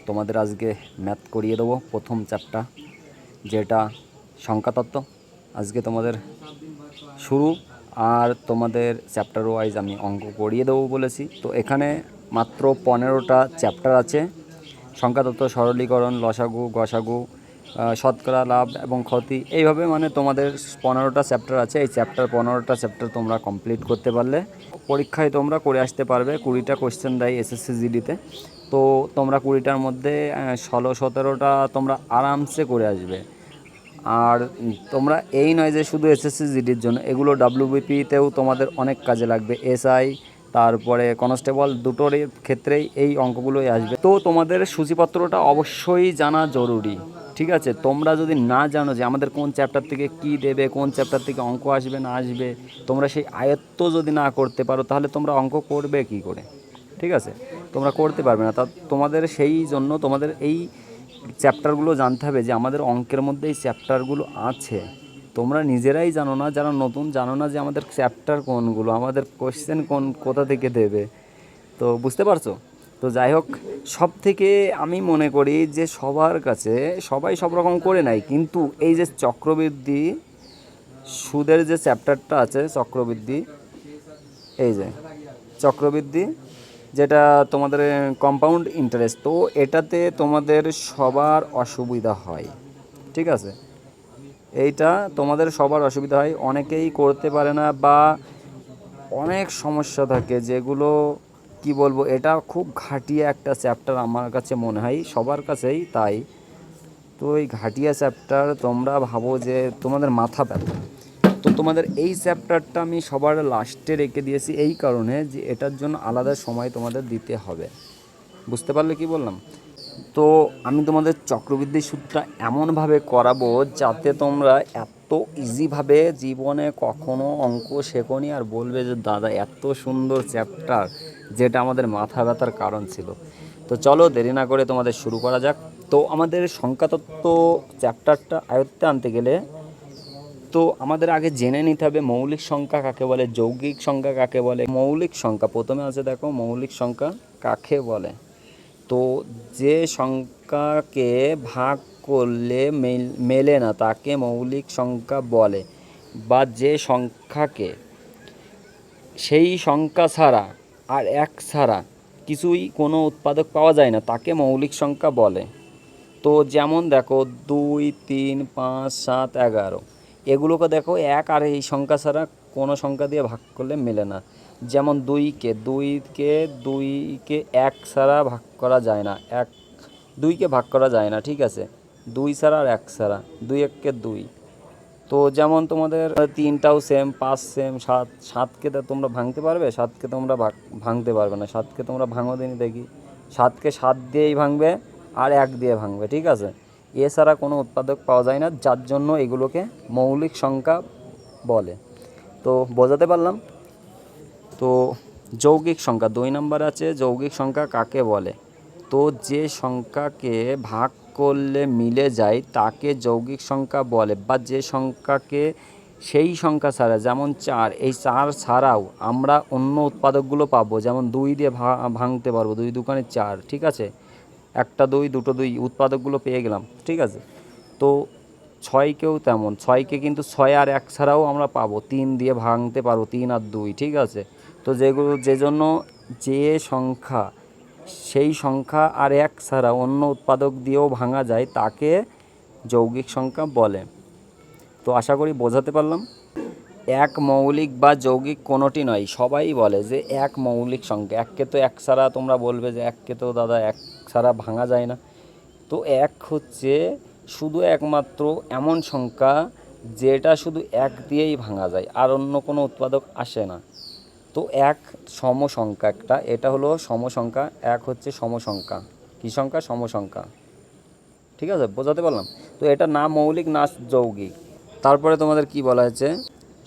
তোমাদের আজকে ম্যাথ করিয়ে দেবো প্রথম চ্যাপ্টার, যেটা সংখ্যাতত্ত্ব। আজকে তোমাদের শুরু, আর তোমাদের চ্যাপ্টার ওয়াইজ আমি অঙ্ক করিয়ে দেবো বলেছি। তো এখানে মাত্র 15টা চ্যাপ্টার আছে। সংখ্যাতত্ত্ব, সরলীকরণ, লসাগু, গসাগু, শতকরা, লাভ এবং ক্ষতি, এইভাবে মানে তোমাদের 15টা চ্যাপ্টার আছে। এই 15টা চ্যাপ্টার তোমরা কমপ্লিট করতে পারলে পরীক্ষায় তোমরা করে আসতে পারবে। 20টা কোয়েশ্চেন দেয় এসএসসি জিডিতে। তো তোমরা 20টার মধ্যে 16-17টা তোমরা আরামসে করে আসবে। আর তোমরা এই নয় যে শুধু এসএসসি জিডির জন্য, এগুলো ডাব্লিউবিপিতেও তোমাদের অনেক কাজে লাগবে। এসআই, তারপরে কনস্টেবল, দুটোর ক্ষেত্রেই এই অঙ্কগুলোই আসবে। তো তোমাদের সূচিপত্রটা অবশ্যই জানা জরুরি, ঠিক আছে? তোমরা যদি না জানো যে আমাদের কোন চ্যাপ্টার থেকে কি দেবে, কোন চ্যাপ্টার থেকে অঙ্ক আসবে না আসবে, তোমরা সেই আয়ত্ত যদি না করতে পারো, তাহলে তোমরা অঙ্ক করবে কি করে? ঠিক আছে, তোমরা করতে পারবে না। তা তোমাদের সেই জন্য তোমাদের এই চ্যাপ্টারগুলো জানতে হবে যে আমাদের অঙ্কের মধ্যে এই চ্যাপ্টারগুলো আছে। তোমরা নিজেরাই জানো না, যারা নতুন জানো না যে আমাদের চ্যাপ্টার কোনগুলো, আমাদের কোশ্চেন কোথা থেকে দেবে। তো বুঝতে পারছো? তো যাই হোক, সব থেকে আমি মনে করি যে সবার কাছে সবাই সব রকম করে নেয়, কিন্তু এই যে চক্রবৃদ্ধি সুদের যে চ্যাপ্টারটা আছে, চক্রবৃদ্ধি, এই যে চক্রবৃদ্ধি, যেটা তোমাদের কম্পাউন্ড ইন্টারেস্ট, তো এটাতে তোমাদের সবার অসুবিধা হয়, ঠিক আছে? এইটা তোমাদের সবার অসুবিধা হয়, অনেকেই করতে পারে না, বা অনেক সমস্যা থাকে যেগুলো কি বলবো, এটা খুব ঘাটিয়া একটা চ্যাপ্টার আমার কাছে মনে হয়, সবার কাছেই তাই। তো এই ঘাটিয়া চ্যাপ্টার তোমরা ভাবো যে তোমাদের মাথা ব্যথা। তো তোমাদের এই চ্যাপ্টারটা আমি সবার লাস্টে রেখে দিয়েছি এই কারণে যে এটার জন্য আলাদা সময় তোমাদের দিতে হবে। বুঝতে পারলে কি বললাম? তো আমি তোমাদের চক্রবৃদ্ধি সুদটা এমনভাবে করাবো যাতে তোমরা এত ইজিভাবে জীবনে কখনো অঙ্ক শেখোনি আর বলবে যে দাদা এত সুন্দর চ্যাপ্টার, যেটা আমাদের মাথা ব্যথার কারণ ছিল। তো চলো দেরি না করে তোমাদের শুরু করা যাক। তো আমাদের সংখ্যাতত্ত্ব চ্যাপ্টারটা আয়ত্তে আনতে গেলে তো আমাদের আগে জেনে নিতে হবে মৌলিক সংখ্যা কাকে বলে, যৌগিক সংখ্যা কাকে বলে। মৌলিক সংখ্যা প্রথমে আছে, দেখো মৌলিক সংখ্যা কাকে বলে। তো যে সংখ্যাকে ভাগ করলে মেলে না তাকে মৌলিক সংখ্যা বলে, বা যে সংখ্যাকে সেই সংখ্যা ছাড়া আর এক ছাড়া কিছুই কোনো উৎপাদক পাওয়া যায় না তাকে মৌলিক সংখ্যা বলে। তো যেমন দেখো 2, 3, 5, 7, 11, এগুলোকে দেখো এক আর এই সংখ্যা ছাড়া কোনো সংখ্যা দিয়ে ভাগ করলে মেলে না। যেমন দুইকে এক ছাড়া ভাগ করা যায় না, দুইকে ভাগ করা যায় না, ঠিক আছে? দুই ছাড়া আর এক ছাড়া, 2 × 1 = 2। তো যেমন তোমাদের 3টাও সেম, 5 সেম, 7কে তোমরা ভাঙতে পারবে? 7কে তোমরা ভাঙতে পারবে না। 7কে তোমরা ভাঙো দিনই দেখি। 7কে 7 দিয়েই ভাঙবে আর 1 দিয়ে ভাঙবে, ঠিক আছে? এছাড়া কোনো উৎপাদক পাওয়া যায় না, যার জন্য এগুলোকে মৌলিক সংখ্যা বলে। তো বোঝাতে পারলাম? তো যৌগিক সংখ্যা 2 নম্বর আছে, যৌগিক সংখ্যা কাকে বলে? তো যে সংখ্যাকে ভাগ করলে মিলে যায় তাকে যৌগিক সংখ্যা বলে, বা যে সংখ্যাকে সেই সংখ্যা ছাড়া, যেমন 4, এই 4 ছাড়াও আমরা অন্য উৎপাদকগুলো পাবো, যেমন 2 দিয়ে ভাঙতে পারবো, 2 দুগুণে 4, ঠিক আছে? একটা 2, দুটো 2, উৎপাদকগুলো পেয়ে গেলাম, ঠিক আছে? তো 6কেও তেমন, 6কে কিন্তু 6 আর 1 ছাড়াও আমরা পাবো, 3 দিয়ে ভাঙতে পারবো, 3 আর 2, ঠিক আছে? তো যে জন্য যে সংখ্যা সেই সংখ্যা আর 1 ছাড়া অন্য উৎপাদক দিয়েও ভাঙা যায় তাকে যৌগিক সংখ্যা বলে। তো আশা করি বোঝাতে পারলাম। এক মৌলিক বা যৌগিক কোনোটি নয়, সবাই বলে যে এক মৌলিক সংখ্যা। এককে তো 1 ছাড়া, তোমরা বলবে যে এককে তো দাদা 1 ছাড়া ভাঙা যায় না। তো 1 হচ্ছে শুধু একমাত্র এমন সংখ্যা যেটা শুধু 1 দিয়েই ভাঙা যায়, আর অন্য কোনো উৎপাদক আসে না। তো 1 সমসংখ্যা একটা, এটা হলো সমসংখ্যা। 1 হচ্ছে সমসংখ্যা। কী সংখ্যা? সমসংখ্যা, ঠিক আছে? বোঝাতে পারলাম? তো এটা না মৌলিক না যৌগিক। তারপরে তোমাদের কি বলা হয়েছে,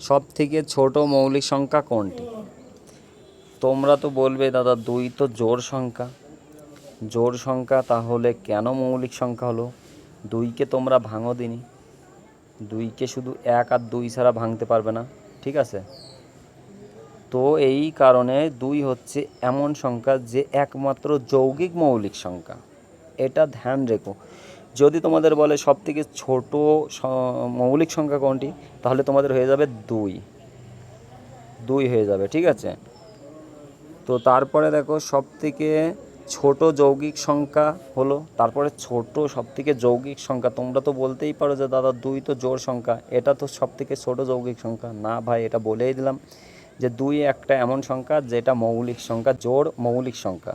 সব থেকে ছোট মৌলিক সংখ্যা কোনটি? তোমরা তো বলবে দাদা 2 তো জোড় সংখ্যা। জোড় সংখ্যা তাহলে কেন মৌলিক সংখ্যা হলো? 2কে তোমরা ভাঙো দিনি, 2কে শুধু 1 আর 2 ছাড়া ভাঙতে পারবে না, ঠিক আছে? তো এই কারণে 2 হচ্ছে এমন সংখ্যা যে একমাত্র যৌগিক মৌলিক সংখ্যা। এটা ধ্যান রেখো। যদি তোমাদের বলে সবথেকে ছোট মৌলিক সংখ্যা কোনটি, তাহলে তোমাদের হয়ে যাবে 2 হয়ে যাবে, ঠিক আছে। তো তারপরে দেখো সবথেকে ছোট যৌগিক সংখ্যা হলো, তারপরে ছোট সবথেকে যৌগিক সংখ্যা। তোমরা তো বলতেই পারো যে দাদা 2 তো জোড় সংখ্যা, এটা তো সবথেকে ছোট যৌগিক সংখ্যা। না ভাই, এটা বলেই দিলাম যে 2 একটা এমন সংখ্যা যেটা মৌলিক সংখ্যা, জোড় মৌলিক সংখ্যা।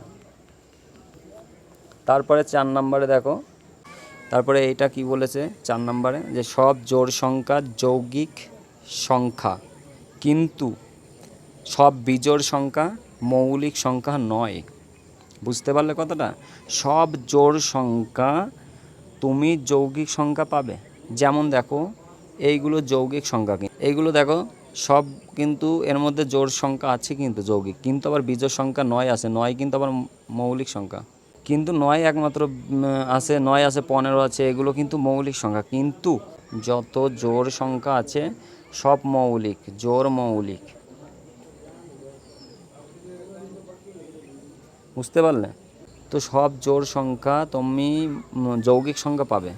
তারপরে 4 নম্বরে দেখো, তারপরে এইটা কি বলেছে 4 নম্বরে, যে সব জোড় সংখ্যা যৌগিক সংখ্যা, কিন্তু সব বিজোড় সংখ্যা মৌলিক সংখ্যা নয়। বুঝতে পারলে কথাটা? সব জোড় সংখ্যা তুমি যৌগিক সংখ্যা পাবে। যেমন দেখো এইগুলো যৌগিক সংখ্যা, এইগুলো দেখো সব কিন্তু এর মধ্যে জোড় সংখ্যা আছে কিন্তু যৌগিক, কিন্তু আবার বিজোড় সংখ্যা 9 আছে। 9 কিন্তু আবার মৌলিক সংখ্যা, কিন্তু 9 একমাত্র আছে, 9 আছে, 15 আছে, এগুলো কিন্তু মৌলিক সংখ্যা। কিন্তু যত জোড় সংখ্যা আছে সব মৌলিক, জোড় মৌলিক। বুঝতে পারলে? তো সব জোড় সংখ্যা তুমি যৌগিক সংখ্যা পাবে,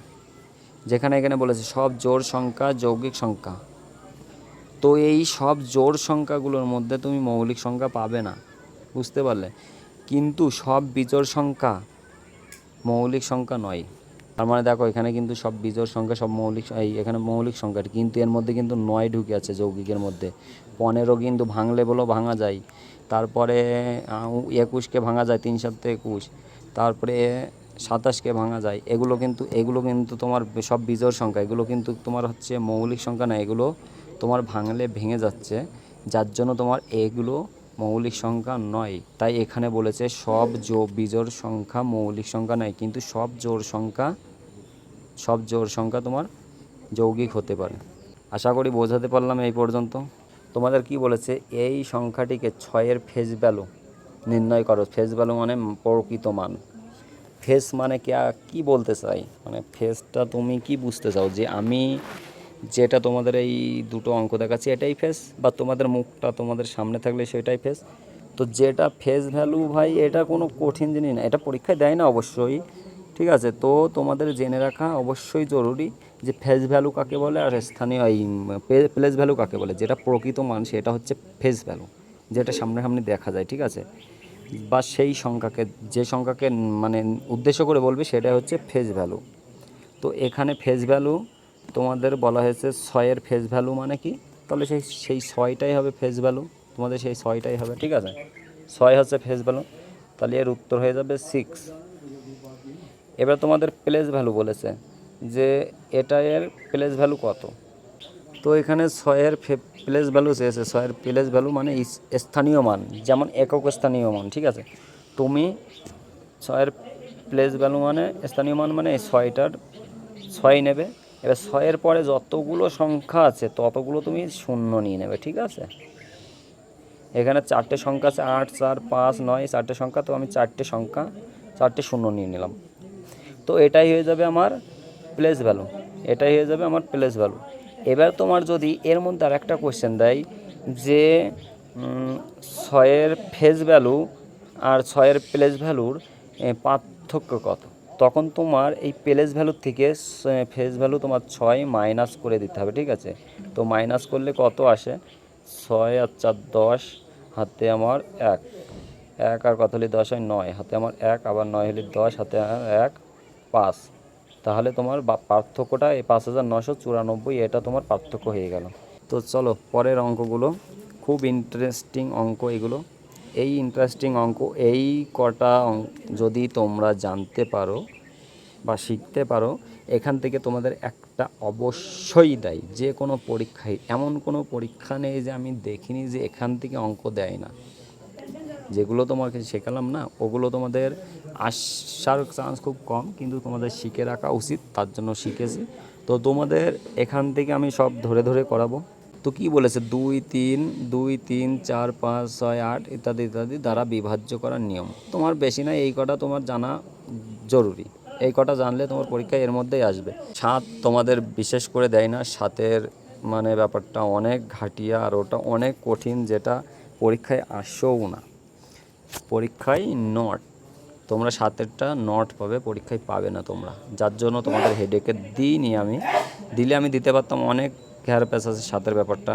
যেখানে এখানে বলেছে সব জোড় সংখ্যা যৌগিক সংখ্যা। তো এই সব জোড় সংখ্যাগুলোর মধ্যে তুমি মৌলিক সংখ্যা পাবে না। বুঝতে পারলে? কিন্তু সব বিজোড় সংখ্যা মৌলিক সংখ্যা নয়। তার মানে দেখো এখানে কিন্তু সব বিজোড় সংখ্যা সব মৌলিক, এখানে মৌলিক সংখ্যা, কিন্তু এর মধ্যে কিন্তু 9 ঢুকে আছে যৌগিকের মধ্যে। 15 কিন্তু ভাঙলে বলো ভাঙা যায়, তারপরে 21কে ভাঙা যায়, 3 7 21, তারপরে 27কে ভাঙা যায়। এগুলো কিন্তু তোমার সব বিজোড় সংখ্যা, এগুলো কিন্তু তোমার হচ্ছে মৌলিক সংখ্যা না, এগুলো তোমার ভাঙলে ভেঙে যাচ্ছে, যার জন্য তোমার এগুলো মৌলিক সংখ্যা নয়। তাই এখানে বলেছে সব বিজোড় সংখ্যা মৌলিক সংখ্যা নয়, কিন্তু সব জোড় সংখ্যা তোমার যৌগিক হতে পারে। আশা করি বোঝাতে পারলাম এই পর্যন্ত। তোমাদের কি বলেছে, এই সংখ্যাটিকে 6-এর ফেজ ভ্যালু নির্ণয় করো। ফেজ ভ্যালু মানে প্রকৃত মান। ফেজ মানে কি বলতে চাই, মানে ফেজটা তুমি কি বুঝতে চাও, যে আমি যেটা তোমাদের এই দুটো অঙ্ক দেখাচ্ছি এটাই ফেজ, বা তোমাদের মুখটা তোমাদের সামনে থাকলে সেটাই ফেজ? তো যেটা ফেজ ভ্যালু ভাই, এটা কোনো কঠিন জিনিস না, এটা পরীক্ষায় দেয় না অবশ্যই, ঠিক আছে। তো তোমাদের জেনে রাখা অবশ্যই জরুরি যে ফেজ ভ্যালু কাকে বলে আর স্থানীয় প্লেস ভ্যালু কাকে বলে। যেটা প্রকৃত মান সেটা হচ্ছে ফেজ ভ্যালু, যেটা সামনাসামনি দেখা যায়, ঠিক আছে। বা সেই সংখ্যাকে, যে সংখ্যাকে মানে উদ্দেশ্য করে বলবে সেটা হচ্ছে ফেজ ভ্যালু। তো এখানে ফেজ ভ্যালু তোমাদের বলা হয়েছে 6-এর ফেজ ভ্যালু মানে কি, তাহলে সেই 6টাই হবে ফেজ ভ্যালু, তোমাদের সেই 6টাই হবে, ঠিক আছে। 6 হচ্ছে ফেজ ভ্যালু, তাহলে এর উত্তর হয়ে যাবে 6। এবার তোমাদের প্লেস ভ্যালু বলেছে যে এটা এর প্লেস ভ্যালু কত। তো এখানে 6-এর প্লেস ভ্যালু চেয়েছে। 6-এর প্লেস ভ্যালু মানে স্থানীয় মান, যেমন একক স্থানীয় মান, ঠিক আছে। তুমি 6-এর প্লেস ভ্যালু মানে স্থানীয় মান মানে এই 6টার 6 নেবে। এবার 6-এর পরে যতগুলো সংখ্যা আছে ততগুলো তুমি শূন্য নিয়ে নেবে, ঠিক আছে। এখানে 4টে সংখ্যা আছে, 8 4 5 9, 4টে সংখ্যা, তো আমি 4টে শূন্য নিয়ে নিলাম। তো এটাই হয়ে যাবে আমার প্লেস ভ্যালু, এটাই হয়ে যাবে আমার প্লেস ভ্যালু। এবার তোমার যদি এর মধ্যে আর একটা কোয়েশ্চেন দেয় যে 6-এর ফেজ ভ্যালু আর 6-এর প্লেস ভ্যালুর পার্থক্য কত, তখন তোমার এই প্লেস ভ্যালুর থেকে ফেজ ভ্যালু তোমার 6 মাইনাস করে দিতে হবে, ঠিক আছে। তো মাইনাস করলে কত আসে, 6 আর 4 10, হাতে আমার 1, আর কত হলে 10 হয় 9, হাতে আমার 1, আবার 9 হলে 10, হাতে 1 5। তাহলে তোমার পার্থক্যটা এই 5994, এটা তোমার পার্থক্য হয়ে গেল। তো চলো পরের অঙ্কগুলো, খুব ইন্টারেস্টিং অঙ্ক এগুলো। এই ইন্টারেস্টিং অঙ্ক এই কটা যদি তোমরা জানতে পারো বা শিখতে পারো, এখান থেকে তোমাদের একটা অবশ্যই দেয় যে কোনো পরীক্ষায়। এমন কোনো পরীক্ষা নেই যে আমি দেখিনি যে এখান থেকে অঙ্ক দেয় না। যেগুলো তোমাকে শেখালাম না, ওগুলো তোমাদের আসার চান্স খুব কম, কিন্তু তোমাদের শিখে রাখা উচিত, তার জন্য শিখেছি। তো তোমাদের এখান থেকে আমি সব ধরে ধরে করাবো। তো কি বলেছে, 2 3 2 3 4 5 6 8 ইত্যাদি ইত্যাদি দ্বারা বিভাজ্য করার নিয়ম। তোমার বেশি না, এই কটা তোমার জানা জরুরি। এই কটা জানলে তোমার পরীক্ষায় এর মধ্যেই আসবে। 7 তোমাদের বিশেষ করে দেয় না, 7-এর মানে ব্যাপারটা অনেক ঘাটিয়া, আর ওটা অনেক কঠিন, যেটা পরীক্ষায় আসেও না, পরীক্ষায় নট। তোমরা 7-এরটা নট পাবে, পরীক্ষায় পাবে না তোমরা, যার জন্য তোমাদের হেডেকে দিইনি আমি। দিলে আমি দিতে পারতাম, অনেক ঘের প্যাচ আছে 7-এর ব্যাপারটা।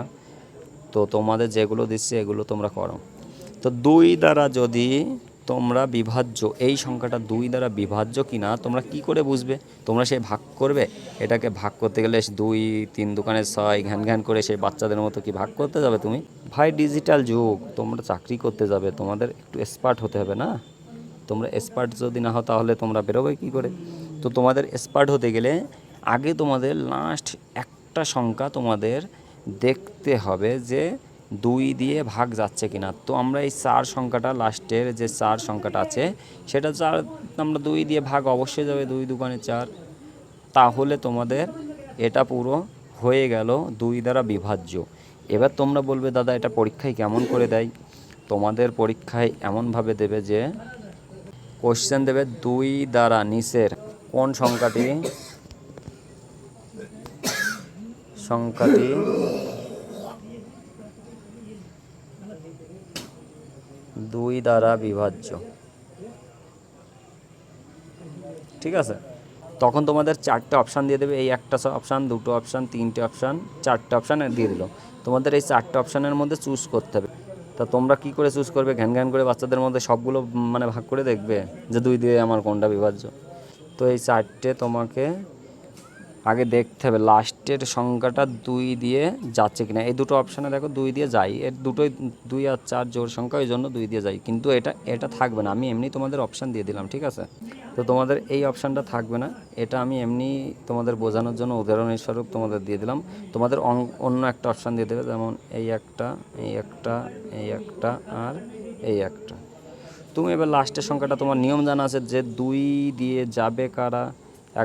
তো তোমাদের যেগুলো দিচ্ছে এগুলো তোমরা করো। তো 2 দ্বারা যদি তোমরা বিভাজ্য, এই সংখ্যাটা 2 দ্বারা বিভাজ্য কি না তোমরা কি করে বুঝবে? তোমরা সেই ভাগ করবে, এটাকে ভাগ করতে গেলে 2 3 দোকানে 6 ঘ্যান ঘ্যান করে সেই বাচ্চাদের মতো কি ভাগ করতে যাবে তুমি? ভাই ডিজিটাল যুগ, তোমরা চাকরি করতে যাবে, তোমাদের একটু এক্সপার্ট হতে হবে না? তোমরা এক্সপার্ট যদি না হও তাহলে তোমরা বেরোবে কী করে? তো তোমাদের এক্সপার্ট হতে গেলে আগে তোমাদের লাস্ট একটা সংখ্যা তোমাদের দেখতে হবে যে 2 দিয়ে ভাগ যাচ্ছে কিনা। তো আমরা এই 4 সংখ্যাটা, লাস্টের যে 4 সংখ্যাটা আছে সেটা 4 আমরা 2 দিয়ে ভাগ অবশ্যই যাবে, 2 দোকানে 4। তাহলে তোমাদের এটা পুরো হয়ে গেল 2 দ্বারা বিভাজ্য। এবার তোমরা বলবে দাদা এটা পরীক্ষায় কেমন করে দেয়? তোমাদের পরীক্ষায় এমনভাবে দেবে যে কোশ্চেন দেবে 2 দ্বারা নিচের কোন সংখ্যাটি 2 দ্বারা বিভাজ্য, ঠিক আছে? তখন তোমাদের 4টে অপশান দিয়ে দেবে, এই একটা অপশান, 2টো অপশান, 3টে অপশান, 4টে অপশান দিয়ে দিল। তোমাদের এই 4টে অপশানের মধ্যে চুজ করতে হবে। তা তোমরা কি করে চুজ করবে? ঘ্যান ঘ্যান করে বাচ্চাদের মধ্যে সবগুলো মানে ভাগ করে দেখবে যে 2 দিয়ে আমার কোনটা বিভাজ্য? তো এই 4টে তোমাকে আগে দেখতে হবে লাস্টের সংখ্যাটা 2 দিয়ে যাচ্ছে কিনা। এই দুটো অপশানে দেখো 2 দিয়ে যাই, এর দুটোই 2 আর 4 জোড় সংখ্যা, ওই জন্য 2 দিয়ে যাই, কিন্তু এটা থাকবে না। আমি এমনি তোমাদের অপশান দিয়ে দিলাম, ঠিক আছে? তো তোমাদের এই অপশানটা থাকবে না, এটা আমি এমনি তোমাদের বোঝানোর জন্য উদাহরণের স্বরূপ তোমাদের দিয়ে দিলাম। তোমাদের অন্য একটা অপশান দিয়ে দেবে, যেমন এই একটা, এই একটা, এই একটা আর এই একটা। তুমি এবার লাস্টের সংখ্যাটা, তোমার নিয়ম জানা আছে যে 2 দিয়ে যাবে কারা?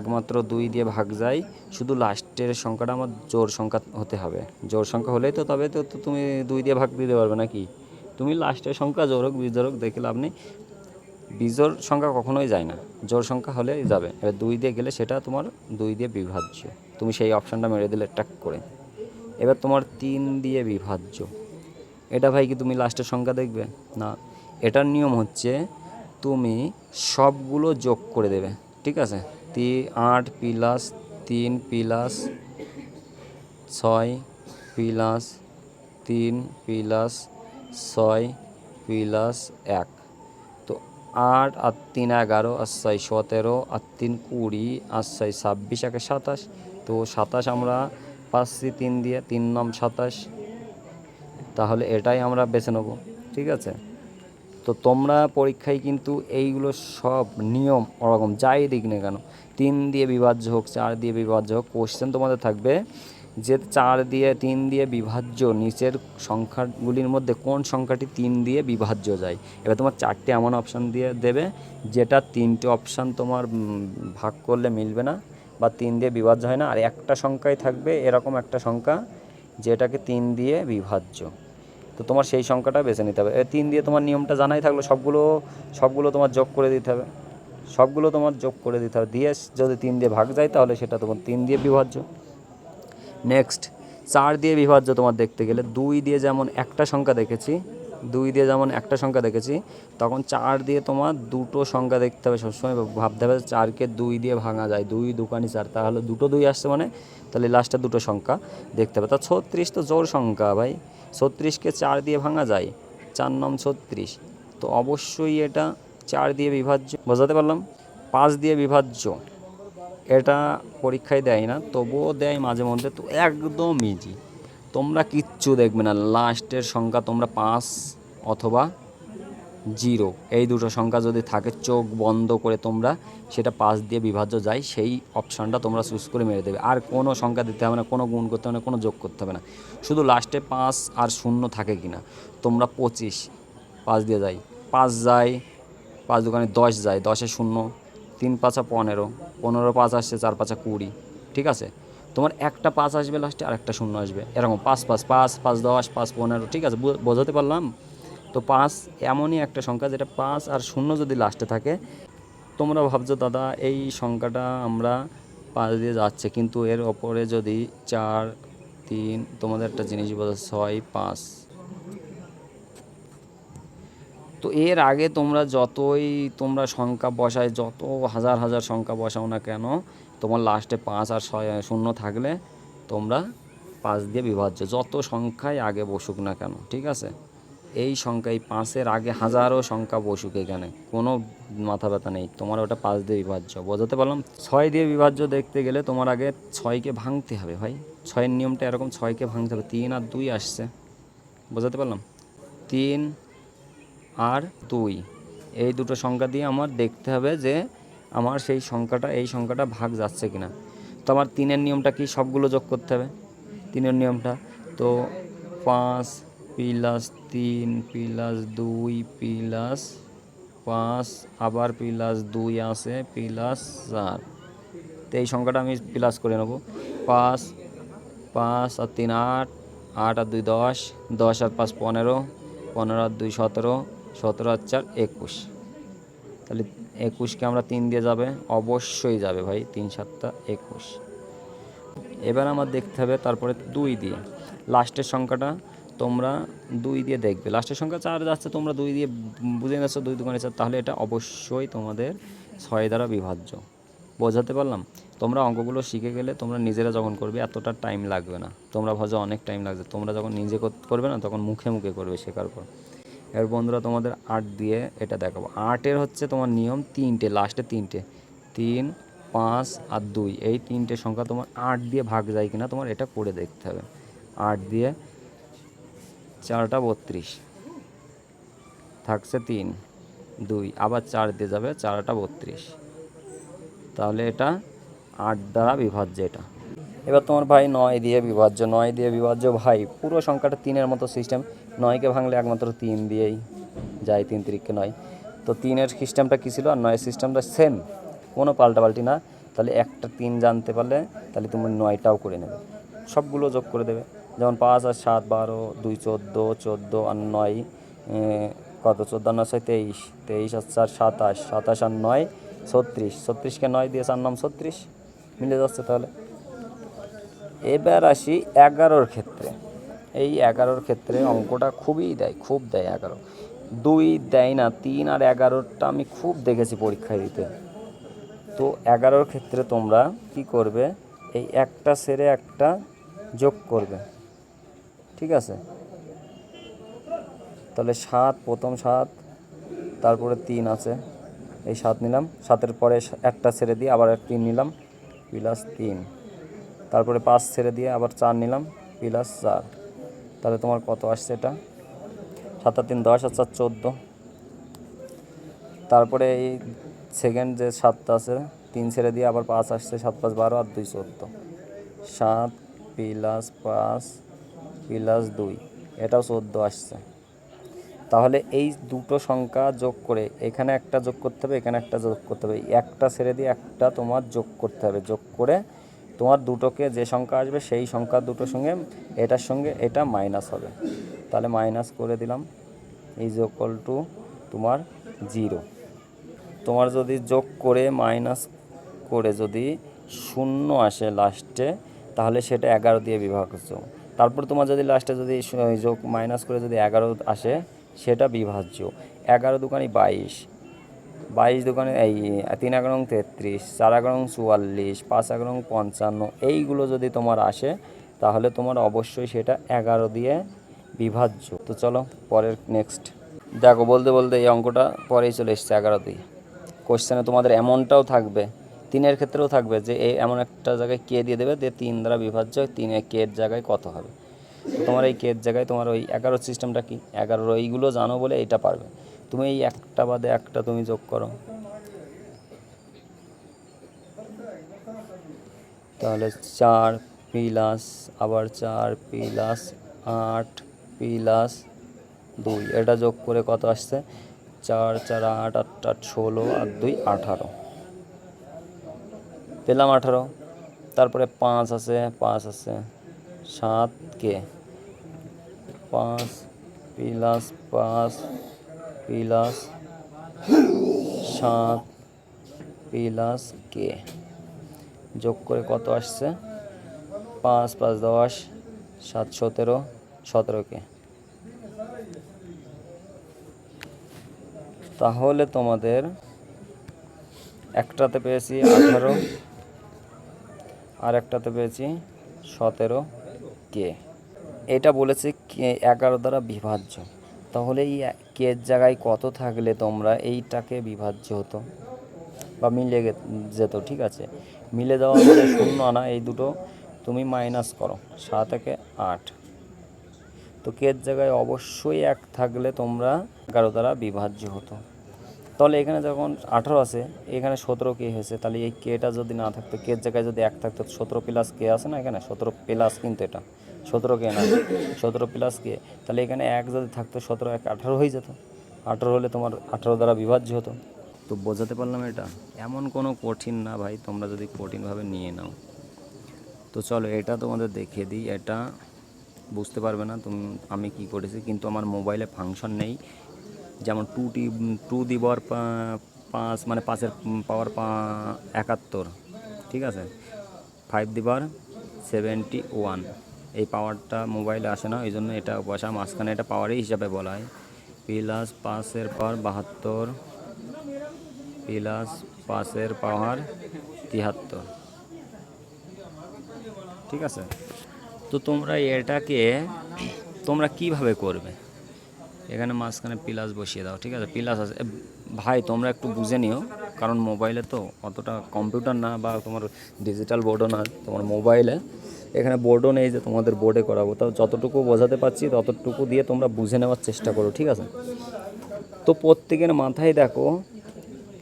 একমাত্র 2 দিয়ে ভাগ যায়, শুধু লাস্টের সংখ্যাটা আমার জোড় সংখ্যা হতে হবে। জোড় সংখ্যা হলেই তো তবে তো তুমি 2 দিয়ে ভাগ দিতে পারবে নাকি? তুমি লাস্টের সংখ্যা জোড় হোক বিজোড় হোক দেখে লাভ নেই, বিজোড় সংখ্যা কখনোই যায় না, জোড় সংখ্যা হলেই যাবে। এবার 2 দিয়ে গেলে সেটা তোমার 2 দিয়ে বিভাজ্য, তুমি সেই অপশানটা মেরে দিলে ট্যাক করে। এবার তোমার 3 দিয়ে বিভাজ্য, এটা ভাই কি তুমি লাস্টের সংখ্যা দেখবে না? এটার নিয়ম হচ্ছে তুমি সবগুলো যোগ করে দেবে, ঠিক আছে? 8 plus 3 plus 6 plus 3 plus 6 plus 1, তো 8 আর 3 11 আর 6 17 আর 3 20 আর 6 26 একে 27। তো 27 আমরা পাচ্ছি 3 দিয়ে, 3 9 27। তাহলে এটাই আমরা বেছে নেব, ঠিক আছে? তো তোমরা পরীক্ষায় কিন্তু এইগুলো সব নিয়ম ওরকম যাই দিক না কেন, 3 দিয়ে বিভাজ্য হোক, 4 দিয়ে বিভাজ্য হোক, কোশ্চেন তোমাদের থাকবে যে 4 দিয়ে 3 দিয়ে বিভাজ্য নিচের সংখ্যাগুলির মধ্যে কোন সংখ্যাটি 3 দিয়ে বিভাজ্য যায়। এবার তোমার 4টে এমন অপশান দিয়ে দেবে যেটা 3টে অপশান তোমার ভাগ করলে মিলবে না বা 3 দিয়ে বিভাজ্য হয় না, আর একটা সংখ্যাই থাকবে এরকম একটা সংখ্যা যেটাকে 3 দিয়ে বিভাজ্য। তো তোমার সেই সংখ্যাটা বেছে নিতে হবে। 3 দিয়ে তোমার নিয়মটা জানাই থাকলো, সবগুলো তোমার যোগ করে দিতে হবে, সবগুলো তোমার যোগ করে দিতে হবে, দিয়ে যদি 3 দিয়ে ভাগ যায় তাহলে সেটা তোমার 3 দিয়ে বিভাজ্য। নেক্সট 4 দিয়ে বিভাজ্য তোমার দেখতে গেলে 2 দিয়ে যেমন একটা সংখ্যা দেখেছি, 2 দিয়ে যেমন একটা সংখ্যা দেখেছি, তখন 4 দিয়ে তোমার দুটো সংখ্যা দেখতে হবে সবসময়, ভাবতে হবে 4কে 2 দিয়ে ভাঙা যায়, 2 দুকানি 4, তাহলে দুটো 2 আসছে মানে তাহলে লাস্টে দুটো সংখ্যা দেখতে হবে। তা 36 তো জোড় সংখ্যা ভাই, 36কে 4 দিয়ে ভাঙা যায়, 4 9 36, তো অবশ্যই এটা 4 দিয়ে বিভাজ্য। বোঝাতে পারলাম? 5 দিয়ে বিভাজ্য, এটা পরীক্ষায় দেয় না, তবুও দেয় মাঝে মধ্যে, তো একদম ইজি, তোমরা কিচ্ছু দেখবে না, লাস্টের সংখ্যা তোমরা 5 অথবা 0 এই দুটো সংখ্যা যদি থাকে চোখ বন্ধ করে তোমরা সেটা 5 দিয়ে বিভাজ্য যায় সেই অপশানটা তোমরা চুজ করে মেরে দেবে। আর কোনো সংখ্যা দিতে হবে না, কোনো গুণ করতে হবে না, কোনো যোগ করতে হবে না, শুধু লাস্টে 5 আর 0 থাকে কি না। তোমরা 25 5 দিয়ে যায়, 5 যায়, 5 দোকানে 10 যায়, 10-এ 0, 3 5 15, 15 5 আসছে, 4 5 20, ঠিক আছে? তোমার একটা 5 আসবে লাস্টে আর একটা 0 আসবে, এরকম 5 5 5 5 10 5 15, ঠিক আছে? বোঝাতে পারলাম? তো 5 এমনই একটা সংখ্যা যেটা 5 আর 0 যদি লাস্টে থাকে, তোমরা ভাবছো দাদা এই সংখ্যাটা আমরা 5 দিয়ে যাচ্ছে, কিন্তু এর ওপরে যদি 4 3, তোমাদের একটা জিনিস বোঝা, 6 5, তো এর আগে তোমরা যতই তোমরা সংখ্যা বসায়, যত হাজার হাজার সংখ্যা বসাও না কেন, তোমার লাস্টে 5 আর 0 থাকলে তোমরা 5 দিয়ে বিভাজ্য, যত সংখ্যায় আগে বসুক না কেন, ঠিক আছে। এই সংখ্যা, এই 5-এর আগে হাজারো সংখ্যা বসুক, এখানে কোনো মাথা ব্যথা নেই, তোমার ওটা 5 দিয়ে বিভাজ্য। বোঝাতে পারলাম? 6 দিয়ে বিভাজ্য দেখতে গেলে তোমার আগে 6কে ভাঙতে হবে ভাই। 6-এর নিয়মটা এরকম, 6কে ভাঙতে হবে। 3 আর 2 আসছে, বোঝাতে পারলাম? 3 আর 2 এই দুটো সংখ্যা দিয়ে আমার দেখতে হবে যে আমার সেই সংখ্যাটা, এই সংখ্যাটা ভাগ যাচ্ছে কিনা। তো আমার 3-এর নিয়মটা কি? সবগুলো যোগ করতে হবে 3-এর নিয়মটা। তো 5 প্লাস 3 প্লাস 2 প্লাস 5 আবার প্লাস 2 আছে প্লাস 4। তো এই সংখ্যাটা আমি প্লাস করে নেব। 5 5 আর 3 8, 8 আর 2 10, 10 আর 5 15, 15 আর 2 17, 17 আর 4 21। তাহলে 21কে আমরা 3 দিয়ে যাবে, অবশ্যই যাবে ভাই, 3 7 21। এবার আমার দেখতে হবে তারপরে 2 দিয়ে লাস্টের সংখ্যাটা তোমরা 2 দিয়ে দেখবে। লাস্টের সংখ্যা 4 যাচ্ছে, তোমরা 2 দিয়ে বুঝে নিচ্ছ 2 2 4, তাহলে এটা অবশ্যই তোমাদের 6 দ্বারা বিভাজ্য। বোঝাতে পারলাম? তোমরা অঙ্কগুলো শিখে গেলে তোমরা নিজেরা যখন করবে এতটা টাইম লাগবে না। তোমরা ভাবছো অনেক টাইম লাগছে, তোমরা যখন নিজে করবে না তখন মুখে মুখে করবে শেখার পর। এর বন্ধুরা তোমাদের 8 দিয়ে এটা দেখাবো। 8-এর হচ্ছে তোমার নিয়ম 3টে, লাস্টে 3টে, 3 5 আর 2, এই 3টে সংখ্যা তোমার 8 দিয়ে ভাগ যায় কিনা তোমার এটা করে দেখতে হবে। 8 দিয়ে 4টা 32 থাকছে 3 2, আবার 4 দিয়ে যাবে 4টা 32, তাহলে এটা 8 দ্বারা বিভাজ্য এটা। এবার তোমার ভাই 9 দিয়ে বিভাজ্য। 9 দিয়ে বিভাজ্য ভাই পুরো সংখ্যাটা 3-এর মতো সিস্টেম। 9কে ভাঙলে একমাত্র 3 দিয়েই যায়, 3 3-কে 9। তো 3-এর সিস্টেমটা কী ছিল আর 9-এর সিস্টেমটা সেম, কোনো পাল্টাপাল্টি না। তাহলে একটা 3 জানতে পারলে তাহলে তুমি 9টাও করে নেবে, সবগুলো যোগ করে দেবে। যেমন 5 আর 7 12, 2 14, 14 আর 9 কত, 14 আর 9 23, 23 আর 4 27, 27 আর 9 36, 36কে 9 দিয়ে 4 নাম 36, মিলে যাচ্ছে তাহলে। এবার আসি 11-র ক্ষেত্রে। এই 11-র ক্ষেত্রে অঙ্কটা খুবই দেয়, খুব দেয় 11। 2 দেয় না, 3 আর 11টা আমি খুব দেখেছি পরীক্ষায় দিতে। তো 11-র ক্ষেত্রে তোমরা কি করবে, এই একটা সেরে একটা যোগ করবে, ঠিক আছে। তাহলে 7, প্রথম 7, তারপরে 3 আছে, এই 7 নিলাম, 7-এর পরে একটা ছেড়ে দিয়ে আবার 3 নিলাম প্লাস 3, তারপরে 5 ছেড়ে দিয়ে আবার 4 নিলাম প্লাস 4। তাহলে তোমার কত আসছে এটা? 7 আর 3 10 আর 4 14। তারপরে এই সেকেন্ড যে 7টা আছে, 3 ছেড়ে দিয়ে আবার 5 আসছে, 7 5 12 আর 2 14, 7 প্লাস 5 প্লাস 2, এটাও 14 আসছে। তাহলে এই দুটো সংখ্যা যোগ করে এখানে একটা যোগ করতে হবে, এখানে একটা যোগ করতে হবে, একটা ছেড়ে দিয়ে একটা তোমার যোগ করতে হবে। যোগ করে তোমার দুটোকে যে সংখ্যা আসবে সেই সংখ্যা দুটোর সঙ্গে এটার সঙ্গে এটা মাইনাস হবে। তাহলে মাইনাস করে দিলাম, ইজ ইকুয়াল টু তোমার 0। তোমার যদি যোগ করে মাইনাস করে যদি 0 আসে লাস্টে, তাহলে সেটা 11 দিয়ে বিভাজ্য। তারপর তোমার যদি লাস্টে যদি যোগ মাইনাস করে যদি 11 আসে, সেটা বিভাজ্য। 11 দুগুণে 22, 22 দুগুণে এই 3 11 33, 4 11 44, 5 11 55, এইগুলো যদি তোমার আসে তাহলে তোমার অবশ্যই সেটা 11 দিয়ে বিভাজ্য। তো চলো পরের নেক্সট দেখো। বলতে বলতে এই অঙ্কটা পরেই চলে এসছে 11 দিয়ে। কোশ্চেনে তোমাদের এমনটাও থাকবে, 3-এর ক্ষেত্রেও থাকবে যে এই এমন একটা জায়গায় কে দিয়ে দেবে, দিয়ে 3 দ্বারা বিভাজ্য, 3-এ কের জায়গায় কত হবে। তো তোমার এই কের জায়গায় তোমার ওই 11 সিস্টেমটা কি, 11 এইগুলো জানো বলে এইটা পারবে। তুমি এই একটা বাদে একটা তুমি যোগ করো, তাহলে 4 প্লাস আবার 4 প্লাস 8 প্লাস 2, এটা যোগ করে কত আসছে, 4 4 8 8 8 16 আর 2 18, পেলাম 18। তারপরে 5 আছে, 5 আছে, 7 কে 5 প্লাস 5 প্লাস 7 প্লাস কে, যোগ করে কত আসছে, 5 5 10, 7 17, 17 কে। তাহলে তোমাদের একটাতে পেয়েছি 18 আর একটাতে পেয়েছি 17K। এটা বলেছে কে 11 দ্বারা বিভাজ্য, তাহলে এই কের জায়গায় কত থাকলে তোমরা এইটাকে বিভাজ্য হতো বা মিলে যেত। ঠিক আছে, মিলে যাওয়া মানে শূন্য আনা, এই দুটো তুমি মাইনাস করো, 7 থেকে 8। তো কের জায়গায় অবশ্যই 1 থাকলে তোমরা 11 দ্বারা বিভাজ্য হতো। তাহলে এখানে যখন 18 আছে, এখানে 17K হয়েছে, তাহলে এই কেটা যদি না থাকতো, কের জায়গায় যদি 1 থাকতো, 17 প্লাস কে আছে না এখানে, 17 প্লাস, কিন্তু এটা 17K না, 17 প্লাস কে, তাহলে এখানে 1 যদি থাকতো, 17 1 18 হয়ে যেত। 18 হলে তোমার 18 দ্বারা বিভাজ্য হতো। তো বোঝাতে পারলাম এটা এমন কোনো কঠিন না ভাই, তোমরা যদি কঠিনভাবে নিয়ে নাও। তো চলো এটা তোমাদের দেখিয়ে দিই, এটা বুঝতে পারবে না তুমি আমি কি করেছি, কিন্তু আমার মোবাইলে ফাংশন নেই। যেমন 2 দি পাওয়ার 5 মানে 5-এর পাওয়ার 71, ঠিক আছে, 5 দি পাওয়ার 71, এই পাওয়ারটা মোবাইলে আসে না, ওই জন্য এটা বসা মাঝখানে, এটা পাওয়ারই হিসাবে বলা হয়। প্লাস 5-এর পাওয়ার 72 প্লাস 5-এর পাওয়ার 73, ঠিক আছে। তো তোমরা এটাকে তোমরা কিভাবে করবে, এখানে মাঝখানে প্লাস বসিয়ে দাও, ঠিক আছে, প্লাস আছে। ভাই তোমরা একটু বুঝে নিও, কারণ মোবাইলে তো অতটা কম্পিউটার না, বা তোমার ডিজিটাল বোর্ডও না তোমার মোবাইলে, এখানে বোর্ডও নেই যে তোমাদের বোর্ডে করাবো। তাও যতটুকু বোঝাতে পারছি ততটুকু দিয়ে তোমরা বুঝে নেওয়ার চেষ্টা করো, ঠিক আছে। তো প্রত্যেকের মাথায় দেখো,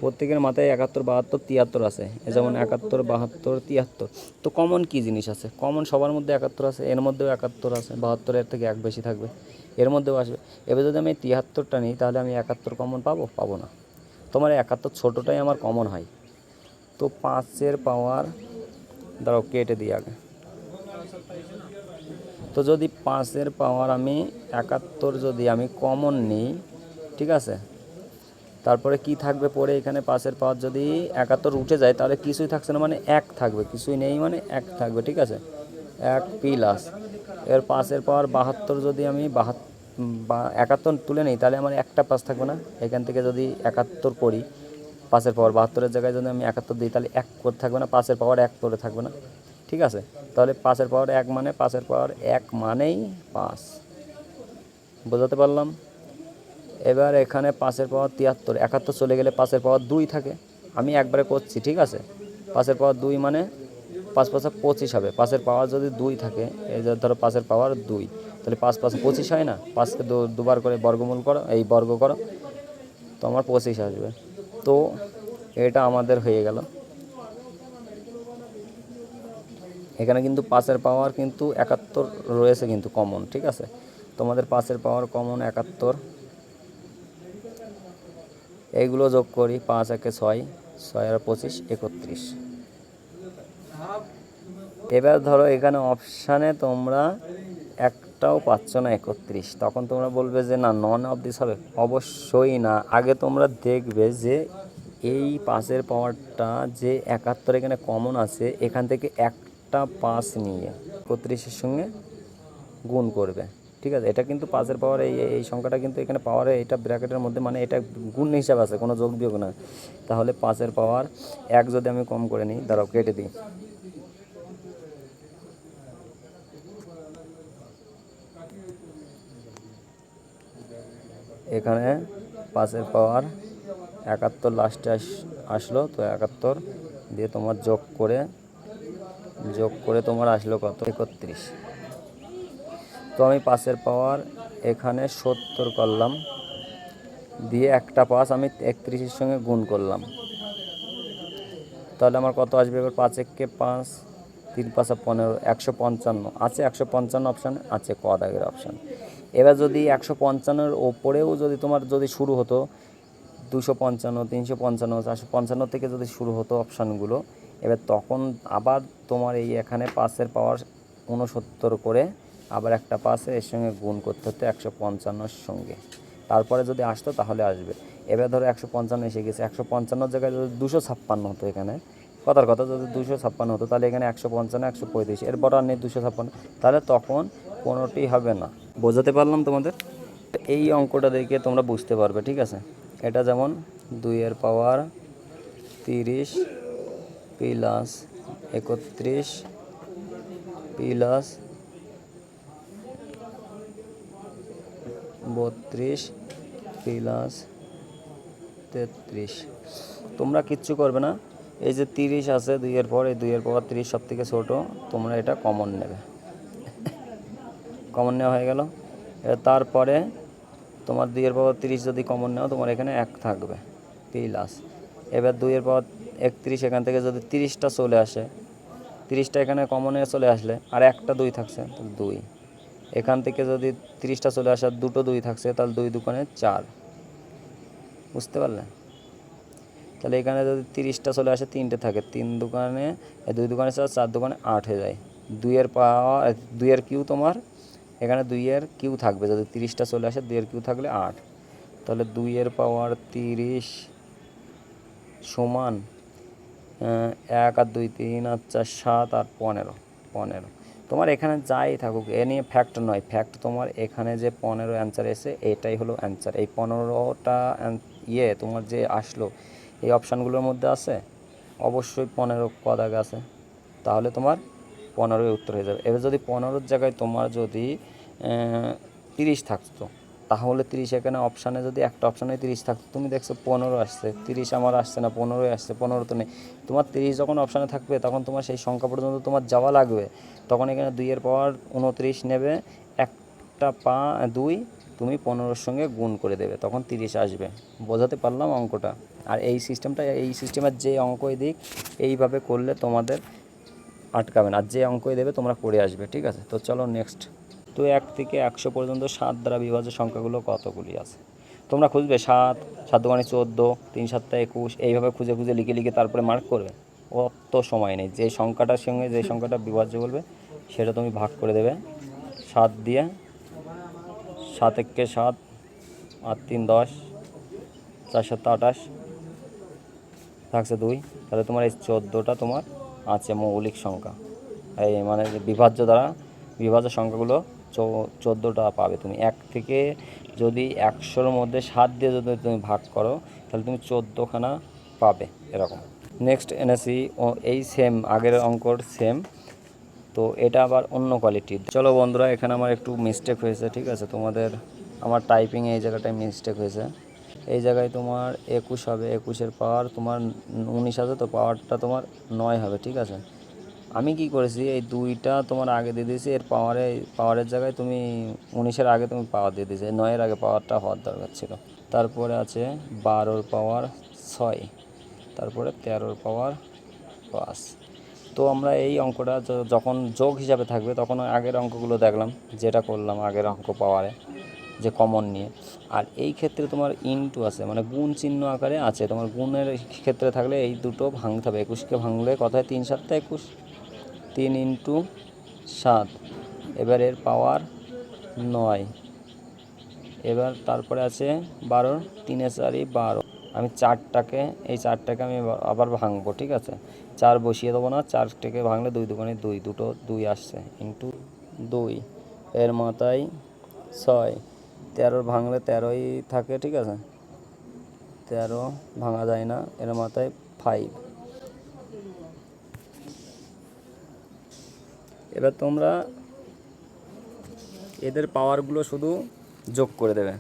প্রত্যেকের মাথায় 71 72 73 আছে, এ যেমন 71 72 73। তো কমন কী জিনিস আছে, কমন সবার মধ্যে 71 আছে, এর মধ্যেও 71 আছে, 72 এর থেকে 1 বেশি থাকবে, এর মধ্যেও আসবে। এবার যদি আমি 73টা নিই, তাহলে আমি 71 কমন পাবো না। তোমার 71 ছোটোটাই আমার কমন হয়। তো 5-এর পাওয়ার, দাঁড়াও কেটে দিই আগে। তো যদি 5-এর পাওয়ার আমি 71 যদি আমি কমন নিই, ঠিক আছে, তারপরে কি থাকবে পরে, এখানে 5-এর পাওয়ার যদি 71 উঠে যায়, তাহলে কিছুই থাকছে না, মানে 1 থাকবে, কিছুই নেই মানে 1 থাকবে, ঠিক আছে, 1 প্লাস এর 5-এর পাওয়ার 72 যদি আমি 71 তুলে নিই, তাহলে আমার একটা 5 থাকবে না। এখান থেকে যদি 71 করি, 5-এর পাওয়ার 72-এর জায়গায় যদি আমি 71 দিই, তাহলে 1 করে থাকবে না, 5-এর পাওয়ার 1 করে থাকবে না, ঠিক আছে। তাহলে 5-এর পাওয়ার 1 মানে 5-এর পাওয়ার 1 মানেই 5, বোঝাতে পারলাম। এবার এখানে 5-এর পাওয়ার 73, 71 চলে গেলে 5-এর পাওয়ার 2 থাকে, আমি একবারে করছি, ঠিক আছে। 5-এর পাওয়ার 2 মানে 5 5 25 হবে। 5-এর পাওয়ার যদি 2 থাকে, এই যে ধরো 5-এর পাওয়ার 2, তাহলে 5 5 25 হয় না, 5কে দুবার করে বর্গমূল করো, এই বর্গ করো, তো আমার 25 আসবে। তো এটা আমাদের হয়ে গেল। এখানে কিন্তু 5-এর পাওয়ার কিন্তু 71 রয়েছে কিন্তু কমন, ঠিক আছে। তোমাদের 5-এর পাওয়ার কমন 71, এইগুলো যোগ করি, 5 একে 6, 6 আর 25 31। এবার ধরো এখানে অপশানে তোমরা একটাও পাচ্ছ না 31, তখন তোমরা বলবে যে না, নন অফ দিস হবে। অবশ্যই না, আগে তোমরা দেখবে যে এই 5-এর পাওয়ারটা যে 71 এখানে কমন আছে, এখান থেকে একটা 5 নিয়ে 31-এর সঙ্গে গুণ করবে, ঠিক আছে। এটা কিন্তু 5-এর পাওয়ার এই সংখ্যাটা কিন্তু এখানে পাওয়ারে, এটা ব্র্যাকেটের মধ্যে, মানে এটা গুণ হিসাব আছে, কোনো যোগ বিয়োগ না। তাহলে 5-এর পাওয়ার 1 যদি আমি কম করে নিই, দাঁড়াও কেটে দিই, এখানে 5-এর পাওয়ার 71 লাস্টে আসলো, তো 71 দিয়ে তোমার যোগ করে তোমার আসলো কত, 31। তো আমি 5-এর পাওয়ার এখানে 70 করলাম, দিয়ে একটা 5 আমি 31-এর সঙ্গে গুণ করলাম, তাহলে আমার কত আসবে। এবার 5 একে 5, 3 5 15, 155 আছে, 155 অপশান আছে, ক দাগের অপশান। এবার যদি 155-এর ওপরেও যদি তোমার যদি শুরু হতো 255, 355, 455 থেকে যদি শুরু হতো অপশানগুলো, এবার তখন আবার তোমার এই এখানে 5-এর পাওয়ার 69 করে আবার একটা 5 এর সঙ্গে গুণ করতে হতো 155-এর সঙ্গে, তারপরে যদি আসতো তাহলে আসবে। এবার ধরো 155 এসে গেছে, 155-এর জায়গায় যদি 256 হতো, এখানে কথার কথা যদি 256 হতো, তাহলে এখানে 155 135, এরপর আর নেই 256, তাহলে তখন কোনোটি হবে না। বোঝাতে পারলাম তোমাদের? এই অঙ্কটা দেখে তোমরা বুঝতে পারবে, ঠিক আছে। এটা যেমন 2 এর পাওয়ার 30 প্লাস 31 প্লাস 32 প্লাস 33। তোমরা কিচ্ছু করবে না, এই যে 30 আছে 2-এর পর, এই 2-এর পাওয়ার 30 সব থেকে ছোটো, তোমরা এটা কমন নেবে। কমন নেওয়া হয়ে গেল। তারপরে তোমার 2-এর পাওয়ার 30 যদি কমন নেও, তোমার এখানে 1 থাকবে প্লাস। এবার 2-এর পাওয়ার 31, এখান থেকে যদি 30টা চলে আসে, 30টা এখানে কমনে চলে আসলে আর একটা 2 থাকছে, তাহলে 2। এখান থেকে যদি 30টা চলে আসে আর দুটো 2 থাকছে, তাহলে 2 দুগুণে 4। বুঝতে পারলে? তাহলে এখানে যদি 30টা চলে আসে 3টে থাকে, 3 দুগুণে 2 দুগুণে 4, 4 দুগুণে 8 হয়ে যায়। 2-এর পাওয়ার 2-এর কিউ তোমার এখানে 2-এর কিউ থাকবে, যদি 30টা চলে আসে 2-এর কিউ থাকলে 8। তাহলে 2-এর পাওয়ার 30 সমান 1 আর 2 3 আর 4 7 আর 15। তোমার এখানে যাই থাকুক, এ নিয়ে ফ্যাক্ট নয়, ফ্যাক্ট তোমার এখানে যে 15 অ্যান্সার এসে এটাই হলো অ্যান্সার। এই 15টা তোমার যে আসলো এই অপশানগুলোর মধ্যে আছে, অবশ্যই 15 পদ আছে, তাহলে তোমার 15 উত্তর হয়ে যাবে। এবার যদি 15-র জায়গায় তোমার যদি 30 থাকতো, তাহলে 30 এখানে অপশানে যদি একটা অপশানে 30 থাকতো, তুমি দেখছো 15 আসছে, 30 আমার আসছে না, 15 আসছে, 15 তো নেই। তোমার 30 যখন অপশানে থাকবে, তখন তোমার সেই সংখ্যা পর্যন্ত তোমার যাওয়া লাগবে। তখন এখানে 2-এর পাওয়ার 29 নেবে, একটা 2 তুমি 15-র সঙ্গে গুণ করে দেবে, তখন 30 আসবে। বোঝাতে পারলাম অঙ্কটা? আর এই সিস্টেমের যে অঙ্কই দিক, এইভাবে করলে তোমাদের আটকাবে না, আর যে অঙ্কই দেবে তোমরা করে আসবে। ঠিক আছে, তো চলো নেক্সট। তো 1 থেকে 100 পর্যন্ত 7 দ্বারা বিভাজ্য সংখ্যাগুলো কতগুলি আছে? তোমরা খুঁজবে 7, 7 দুগুণে 14, 3 7 21, এইভাবে খুঁজে খুঁজে লিখে লিখে তারপরে মার্ক করবে। অত সময় নেই, যে সংখ্যাটার সঙ্গে যে সংখ্যাটা বিভাজ্য বলবে সেটা তুমি ভাগ করে দেবে 7 দিয়ে। 7 একে 7, 8 3 10, 4 7 28, থাকছে 2। তাহলে তোমার এই 14টা তোমার আছে মৌলিক সংখ্যা, এই মানে বিভাজ্য দ্বারা বিভাজ্য সংখ্যাগুলো 14টা পাবে তুমি। 1 থেকে যদি 100-র মধ্যে 7 দিয়ে যদি তুমি ভাগ করো, তাহলে তুমি 14খানা পাবে এরকম। নেক্সট এনেছি এই সেম আগের অঙ্কর সেম, তো এটা আবার অন্য কোয়ালিটির। চলো বন্ধুরা, এখানে আমার একটু মিস্টেক হয়েছে। ঠিক আছে, তোমাদের আমার টাইপিংয়ে এই জায়গাটায় মিস্টেক হয়েছে। এই জায়গায় তোমার 21 হবে, 21-এর পাওয়ার তোমার 19 আছে, তো পাওয়ারটা তোমার 9 হবে। ঠিক আছে, আমি কি করেছি, এই 2টা তোমার আগে দিয়ে দিয়েছি, এর পাওয়ারের জায়গায় তুমি 19-এর আগে তুমি পাওয়ার দিয়ে দিয়েছি, 9-এর আগে পাওয়ারটা হওয়ার দরকার ছিল। তারপরে আছে 12-র পাওয়ার 6, তারপরে 13-র পাওয়ার 5। তো আমরা এই অঙ্কটা যখন যোগ হিসাবে থাকবে, তখন আগের অঙ্কগুলো দেখলাম, যেটা করলাম আগের অঙ্ক পাওয়ারে যে কমন নিয়ে। আর এই ক্ষেত্রে তোমার ইনটু আছে, মানে গুণ চিহ্ন আকারে আছে। তোমার গুণের ক্ষেত্রে থাকলে এই দুটো ভাঙতে হবে। 21কে ভাঙলে কথায় 3 7 21, 3 ইন্টু 7, এবার এর পাওয়ার 9। এবার তারপরে আছে 12, 3 4 12। আমি এই চারটাকে আমি আবার ভাঙবো। ঠিক আছে, 4 বসিয়ে দেবো না, 4টাকে ভাঙলে 2 দুগুণে 2, দুটো 2 আসছে, ইন্টু 2, এর মাথায় 6, 13 ভাঙলে 13ই থাকে। ঠিক আছে, 13 ভাঙা যায় না, এর মাথায় 5। এবার তোমরা এদের পাওয়ারগুলো শুধু যোগ করে দেবে।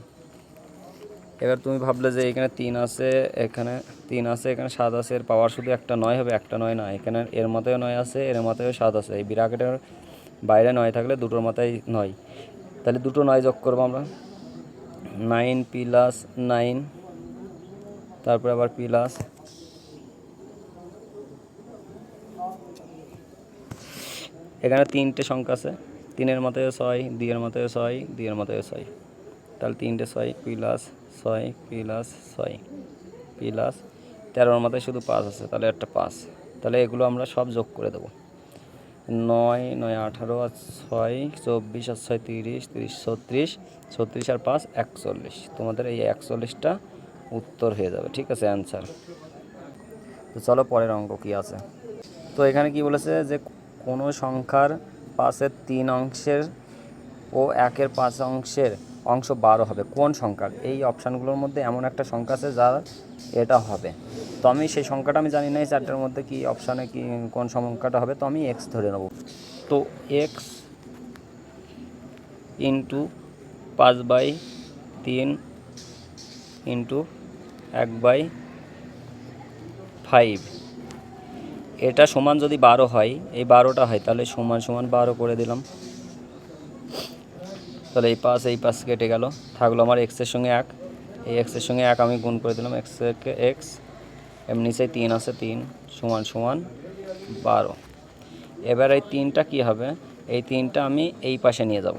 এবার তুমি ভাবলে যে এখানে 3 আছে, এখানে 3 আছে, এখানে 7 আছে, এর পাওয়ার শুধু একটা 9 হবে, একটা 9 না, এখানে এর মাথায় 9 আছে, এর মাথায় 7 আছে। এই ব্র্যাকেটের বাইরে 9 থাকলে দুটোর মাথায় 9, তাহলে দুটো 9 যোগ করবো আমরা। 9 প্লাস 9, তারপরে আবার প্লাস, এখানে 3টে সংখ্যা আছে, 3-এর মাথায় 6, 2-এর মাথায় 6, 2-এর মাথায় 6, তাহলে 3টে 6 প্লাস 6 প্লাস 6 প্লাস 13-এর মাথায় শুধু 5 আছে, তাহলে একটা 5। তাহলে এগুলো আমরা সব যোগ করে দেবো। 9 9 18 আর 6 24 আর 6 30, 30 36, 36 আর 5 41। তোমাদের এই 41টা উত্তর হয়ে যাবে। ঠিক আছে, অ্যান্সার। তো চলো পরের অঙ্ক কী আছে। তো এখানে কি বলেছে যে কোনো সংখ্যার 5-এর 3 অংশের ও 1-এর 5 অংশের অংশ 12 হবে কোন সংখ্যার? এই অপশানগুলোর মধ্যে এমন একটা সংখ্যা আছে যার এটা হবে। তো আমি সেই সংখ্যাটা আমি জানি না এই চারটার মধ্যে কী অপশানে কি কোন সংখ্যাটা হবে, তো আমি এক্স ধরে নেব। তো এক্স ইন্টু 5/3 ইন্টু 1/5, এটা সমান যদি 12 হয়, এই 12টা হয়, তাহলে সমান সমান 12 করে দিলাম। তাহলে এই 5 কেটে গেল, থাকলো আমার এক্সের সঙ্গে 1, এই এক্সের সঙ্গে 1 আমি গুণ করে দিলাম, এক্স এমনি নিচে 3 আছে, 3 সমান সমান 12। এবার এই 3টা কী হবে, এই 3টা আমি এই পাশে নিয়ে যাব,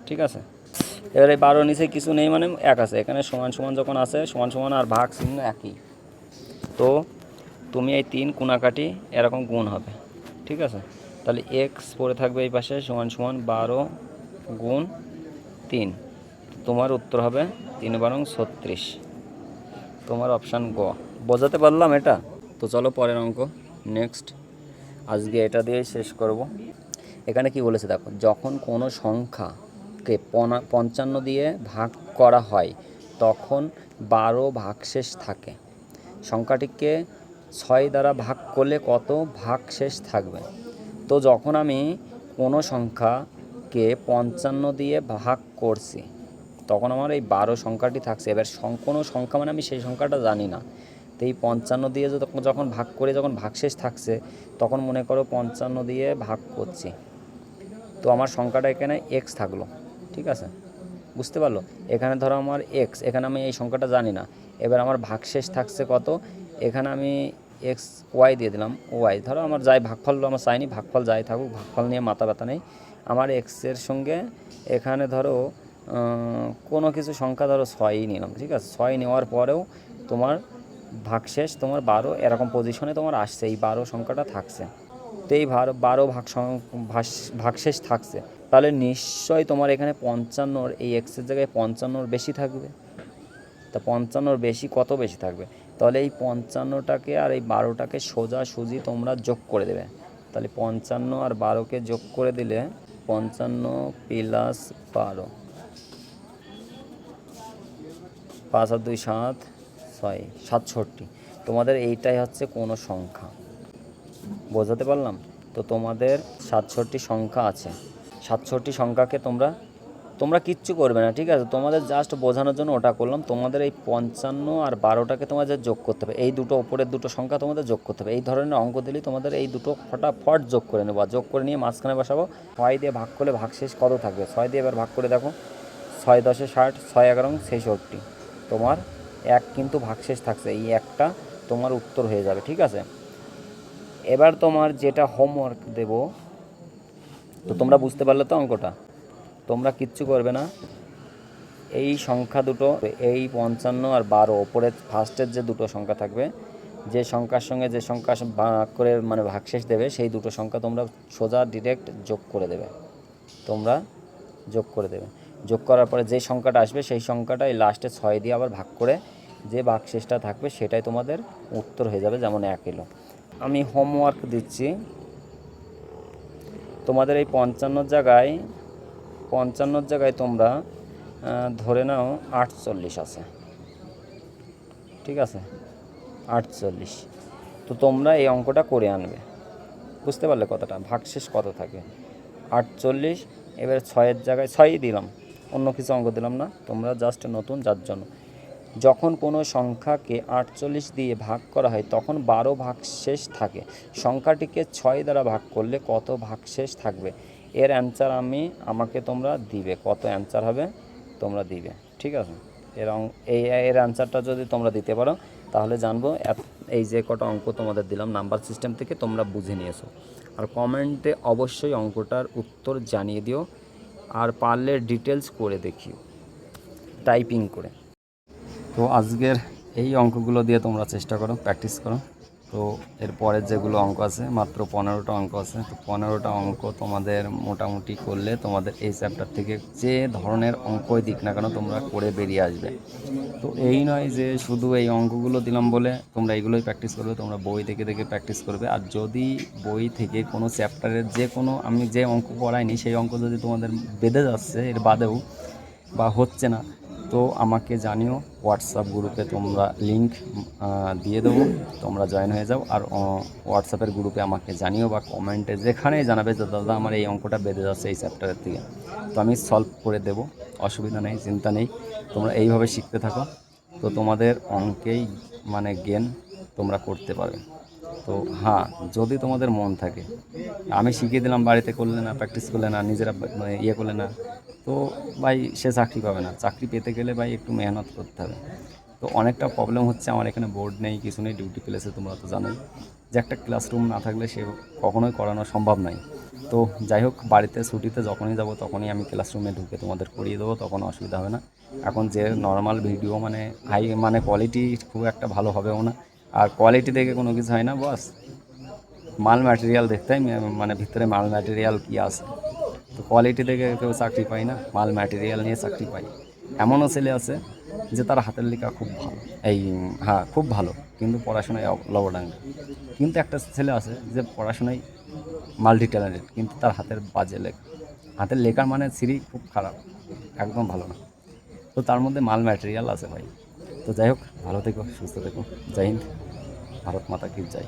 ঠিক আছে। এবার এই 12 নিচে কিছু নেই মানে 1 আছে, এখানে সমান সমান যখন আছে সমান সমান আর ভাগ চিহ্ন একই, তো তুমি এই 3 কোণাকাটি এরকম গুণ হবে, ঠিক আছে। তাহলে এক্স পড়ে থাকবে এই পাশে সমান সমান 12 গুণ 3, তোমার উত্তর হবে 3×32, তোমার অপশান গ। বোঝাতে পারলাম এটা? তো চলো পরের অঙ্ক নেক্সট, আজকে এটা দিয়েই শেষ করব। এখানে কি বলেছে দেখো, যখন কোনো সংখ্যাকে 55 দিয়ে ভাগ করা হয় তখন 12 ভাগশেষ থাকে। সংখ্যাটিকে 6 দ্বারা ভাগ করলে কত ভাগশেষ থাকবে? তো যখন আমি কোনো সংখ্যাকে 55 দিয়ে ভাগ করছি তখন আমার এই 12 সংখ্যাটি থাকছে। এবার কোনো সংখ্যা মানে আমি সেই সংখ্যাটা জানি না, তো এই 55 দিয়ে যখন ভাগ করে যখন ভাগশেষ থাকছে তখন মনে করো 55 দিয়ে ভাগ করছি, তো আমার সংখ্যাটা এখানে এক্স থাকলো, ঠিক আছে, বুঝতে পারলো। এখানে ধরো আমার এক্স, এখানে আমি এই সংখ্যাটা জানি না, এবার আমার ভাগশেষ থাকছে কত, এখানে আমি এক্স ওয়াই দিয়ে দিলাম, ওয়াই ধরো আমার যাই ভাগফলগুলো আমার চাইনি, ভাগফল যাই থাকুক, ভাগফল নিয়ে মাথা ব্যথা নেই। আমার এক্সের সঙ্গে এখানে ধরো কোনো কিছু সংখ্যা ধরো 6ই নিলাম, ঠিক আছে, 6 নেওয়ার পরেও তোমার ভাগশেষ তোমার 12 এরকম পজিশনে তোমার আসছে, এই 12 সংখ্যাটা থাকছে। তো এই 12 ভাগশেষ থাকছে, তাহলে নিশ্চয়ই তোমার এখানে 55 এই এক্সের জায়গায় 55 বেশি থাকবে। তা 55 বেশি কত বেশি থাকবে? তাহলে এই 55টাকে আর এই 12টাকে সোজাসুজি তোমরা যোগ করে দেবে। তাহলে 55 আর 12কে যোগ করে দিলে 55 প্লাস 12, 5 আর 2 7, 6 67। তোমাদের এইটাই হচ্ছে কোনো সংখ্যা, বোঝাতে পারলাম? তো তোমাদের 67 সংখ্যা আছে, 67 সংখ্যাকে তোমরা কিচ্ছু করবে না, ঠিক আছে, তোমাদের জাস্ট বোঝানোর জন্য ওটা করলাম। তোমাদের এই 55 আর 12টাকে তোমাদের যোগ করতে হবে, এই দুটো ওপরের দুটো সংখ্যা তোমাদের যোগ করতে হবে। এই ধরনের অঙ্ক দিলেই তোমাদের এই দুটো ফটাফট যোগ করে নেবো, যোগ করে নিয়ে মাঝখানে বসাবো। 6 দিয়ে ভাগ করলে ভাগশেষ কত থাকবে? 6 দিয়ে এবার ভাগ করে দেখো, 6 10 60, 6 11 66, তোমার 1 কিন্তু ভাগশেষ থাকছে, এই একটা তোমার উত্তর হয়ে যাবে, ঠিক আছে। এবার তোমার যেটা হোমওয়ার্ক দেব, তো তোমরা বুঝতে পারলে তো অঙ্কটা, তোমরা কিচ্ছু করবে না, এই সংখ্যা দুটো, এই 55 আর 12 ওপরে ফার্স্টের যে দুটো সংখ্যা থাকবে, যে সংখ্যার সঙ্গে যে সংখ্যা ভাগ করে মানে ভাগশেষ দেবে, সেই দুটো সংখ্যা তোমরা সোজা ডিরেক্ট যোগ করে দেবে, তোমরা যোগ করে দেবে। যোগ করার পরে যে সংখ্যাটা আসবে সেই সংখ্যাটা এই লাস্টে 6 দিয়ে আবার ভাগ করে যে ভাগশেষটা থাকবে সেটাই তোমাদের উত্তর হয়ে যাবে, যেমন 1 এলো। আমি হোমওয়ার্ক দিচ্ছি তোমাদের, এই 55 জায়গায় তোমরা ধরে নাও 48 আছে, ঠিক আছে, 48। তো তোমরা এই অঙ্কটা করে আনবে, বুঝতে পারলে কথাটা, ভাগশেষ কত থাকে 48। এবার 6-এর জায়গায় 6ই দিলাম, অন্য কিছু অঙ্ক দিলাম না, তোমরা জাস্ট নতুন যার জন্য। যখন কোনো সংখ্যাকে 48 দিয়ে ভাগ করা হয় তখন 12 ভাগশেষ থাকে। সংখ্যাটিকে 6 দ্বারা ভাগ করলে কত ভাগশেষ থাকবে? এর অ্যান্সার আমাকে তোমরা দিবে, কত অ্যান্সার হবে তোমরা দিবে, ঠিক আছে। এর অ্যান্সারটা যদি তোমরা দিতে পারো তাহলে জানবো এই যে কটা অঙ্ক তোমাদের দিলাম নাম্বার সিস্টেম থেকে তোমরা বুঝে নিয়েছো। আর কমেন্টে অবশ্যই অঙ্কটার উত্তর জানিয়ে দিও, আর পারলে ডিটেলস করে দেখিও টাইপিং করে। তো আজকের এই অঙ্কগুলো দিয়ে তোমরা চেষ্টা করো, প্র্যাকটিস করো। তো এরপরের যেগুলো অঙ্ক আছে, মাত্র 15টা অঙ্ক আছে, তো 15টা অঙ্ক তোমাদের মোটামুটি করলে তোমাদের এই চ্যাপ্টার থেকে যে ধরনের অঙ্কই দিক না কেন তোমরা করে বেরিয়ে আসবে। তো এই নয় যে শুধু এই অঙ্কগুলো দিলাম বলে তোমরা এইগুলোই প্র্যাকটিস করবে, তোমরা বই দেখে দেখে প্র্যাকটিস করবে। আর যদি বই থেকে কোনো চ্যাপ্টারের যে কোনো আমি যে অঙ্ক করাইনি সেই অঙ্ক যদি তোমাদের বেঁধে যাচ্ছে, এর বাদেও বা হচ্ছে না, তো আমাকে জানিও। হোয়াটসঅ্যাপ গ্রুপে তোমরা লিঙ্ক দিয়ে দেবো, তোমরা জয়েন হয়ে যাও। আর হোয়াটসঅ্যাপের গ্রুপে আমাকে জানিও বা কমেন্টে যেখানেই জানাবে যে দাদা আমার এই অঙ্কটা বেঁধে যাচ্ছে এই চ্যাপ্টারের থেকে, তো আমি সলভ করে দেবো, অসুবিধা নেই, চিন্তা নেই। তোমরা এইভাবে শিখতে থাকো, তো তোমাদের অঙ্কেই মানে জ্ঞান তোমরা করতে পারবে। তো হ্যাঁ, যদি তোমাদের মন থাকে, আমি শিখিয়ে দিলাম বাড়িতে করলে না, প্র্যাকটিস করলে না, নিজেরা মানে ইয়ে করলে না, তো ভাই সে চাকরি পাবে না। চাকরি পেতে গেলে ভাই একটু মেহনত করতে হবে। তো অনেকটা প্রবলেম হচ্ছে, আমার এখানে বোর্ড নেই, কিছু নেই, ডিউটি প্লেসে তোমরা তো জানোই যে একটা ক্লাসরুম না থাকলে সে কখনোই করানো সম্ভব নয়। তো যাই হোক, বাড়িতে ছুটিতে যখনই যাব তখনই আমি ক্লাসরুমে ঢুকে তোমাদের করিয়ে দেবো, তখন অসুবিধা হবে না। এখন যে নর্মাল ভিডিও মানে হাই মানে কোয়ালিটি খুব একটা ভালো হবেও না, আর কোয়ালিটি দেখে কোনো কিছু হয় না বস। মাল ম্যাটেরিয়াল দেখতে হয়, মানে ভিতরে মাল ম্যাটেরিয়াল কী আছে। তো কোয়ালিটি দেখে কেউ চাকরি পায় না, মাল ম্যাটেরিয়াল নিয়ে চাকরি পায়। এমনও ছেলে আছে যে তার হাতের লেখা খুব ভালো, এই হ্যাঁ খুব ভালো, কিন্তু পড়াশোনায় লবডাঙ্গা। কিন্তু একটা ছেলে আছে যে পড়াশোনায় মাল্টি ট্যালেন্টেড, কিন্তু তার হাতের বাজে লেখা, হাতের লেখার মানে সিরি খুব খারাপ, একদম ভালো না। তো তার মধ্যে মাল ম্যাটেরিয়াল আছে ভাই। তো যাই হোক, ভালো থেকো, সুস্থ থেকো, জয় হিন্দ, ভারত মাতা কি জয়।